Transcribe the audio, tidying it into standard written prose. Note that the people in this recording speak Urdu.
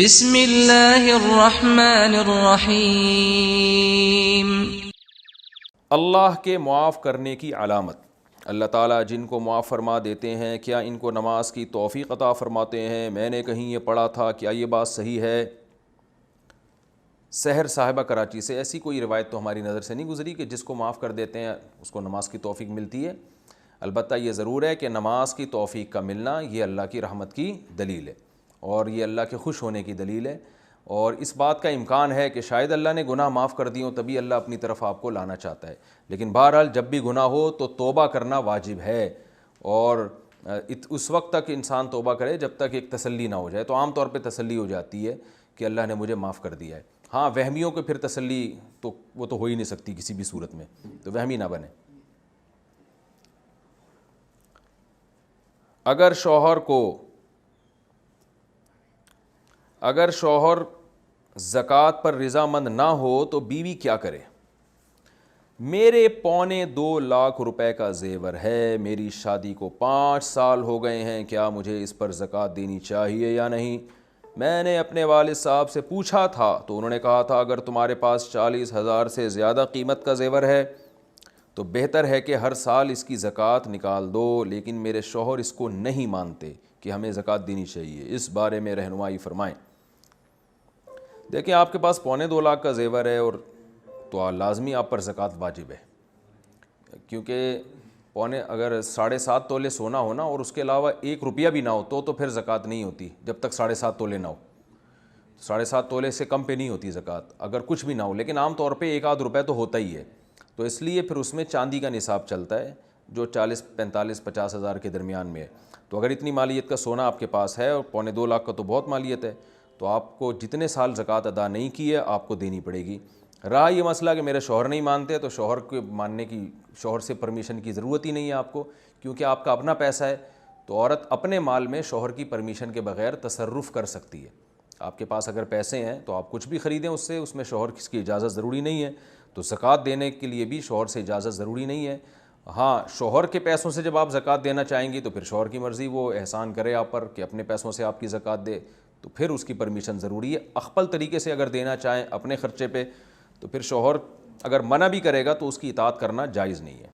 بسم اللہ الرحمن الرحیم۔ اللہ کے معاف کرنے کی علامت۔ اللہ تعالیٰ جن کو معاف فرما دیتے ہیں کیا ان کو نماز کی توفیق عطا فرماتے ہیں؟ میں نے کہیں یہ پڑھا تھا، کیا یہ بات صحیح ہے؟ سحر صاحبہ کراچی سے، ایسی کوئی روایت تو ہماری نظر سے نہیں گزری کہ جس کو معاف کر دیتے ہیں اس کو نماز کی توفیق ملتی ہے۔ البتہ یہ ضرور ہے کہ نماز کی توفیق کا ملنا یہ اللہ کی رحمت کی دلیل ہے اور یہ اللہ کے خوش ہونے کی دلیل ہے، اور اس بات کا امکان ہے کہ شاید اللہ نے گناہ معاف کر دی ہوں تبھی اللہ اپنی طرف آپ کو لانا چاہتا ہے، لیکن بہرحال جب بھی گناہ ہو تو توبہ کرنا واجب ہے، اور اس وقت تک انسان توبہ کرے جب تک ایک تسلی نہ ہو جائے۔ تو عام طور پہ تسلی ہو جاتی ہے کہ اللہ نے مجھے معاف کر دیا ہے۔ ہاں، وہمیوں کو پھر تسلی تو وہ تو ہو ہی نہیں سکتی کسی بھی صورت میں، تو وہمی نہ بنے۔ اگر شوہر زکوٰۃ پر رضامند نہ ہو تو بیوی کیا کرے؟ میرے 2.25 لاکھ روپے کا زیور ہے، میری شادی کو 5 سال ہو گئے ہیں، کیا مجھے اس پر زکوٰۃ دینی چاہیے یا نہیں؟ میں نے اپنے والد صاحب سے پوچھا تھا تو انہوں نے کہا تھا اگر تمہارے پاس 40,000 سے زیادہ قیمت کا زیور ہے تو بہتر ہے کہ ہر سال اس کی زکوٰۃ نکال دو، لیکن میرے شوہر اس کو نہیں مانتے کہ ہمیں زکوٰۃ دینی چاہیے، اس بارے میں رہنمائی فرمائیں۔ دیکھیں، آپ کے پاس 2.25 لاکھ کا زیور ہے اور تو لازمی آپ پر زکوٰۃ واجب ہے، کیونکہ اگر 7.5 تولے سونا ہونا اور اس کے علاوہ 1 روپیہ بھی نہ ہو تو پھر زکوٰۃ نہیں ہوتی جب تک 7.5 تولے نہ ہو۔ 7.5 تولے سے کم پہ نہیں ہوتی زکوٰۃ اگر کچھ بھی نہ ہو، لیکن عام طور پہ 1 آدھ روپے تو ہوتا ہی ہے، تو اس لیے پھر اس میں چاندی کا نصاب چلتا ہے جو 40، 45، 50 ہزار کے درمیان میں ہے۔ تو اگر اتنی مالیت کا سونا آپ کے پاس ہے اور 2.25 لاکھ کا تو بہت مالیت ہے، تو آپ کو جتنے سال زکوٰۃ ادا نہیں کی ہے آپ کو دینی پڑے گی۔ رہا یہ مسئلہ کہ میرے شوہر نہیں مانتے، تو شوہر کے ماننے کی، شوہر سے پرمیشن کی ضرورت ہی نہیں ہے آپ کو، کیونکہ آپ کا اپنا پیسہ ہے، تو عورت اپنے مال میں شوہر کی پرمیشن کے بغیر تصرف کر سکتی ہے۔ آپ کے پاس اگر پیسے ہیں تو آپ کچھ بھی خریدیں اس میں شوہر کی اجازت ضروری نہیں ہے، تو زکوٰۃ دینے کے لیے بھی شوہر سے اجازت ضروری نہیں ہے۔ ہاں، شوہر کے پیسوں سے جب آپ زکوٰۃ دینا چاہیں گی تو پھر شوہر کی مرضی، وہ احسان کرے آپ پر کہ اپنے پیسوں سے آپ کی زکوٰۃ دے، تو پھر اس کی پرمیشن ضروری ہے۔ اخپل طریقے سے اگر دینا چاہیں اپنے خرچے پہ تو پھر شوہر اگر منع بھی کرے گا تو اس کی اطاعت کرنا جائز نہیں ہے۔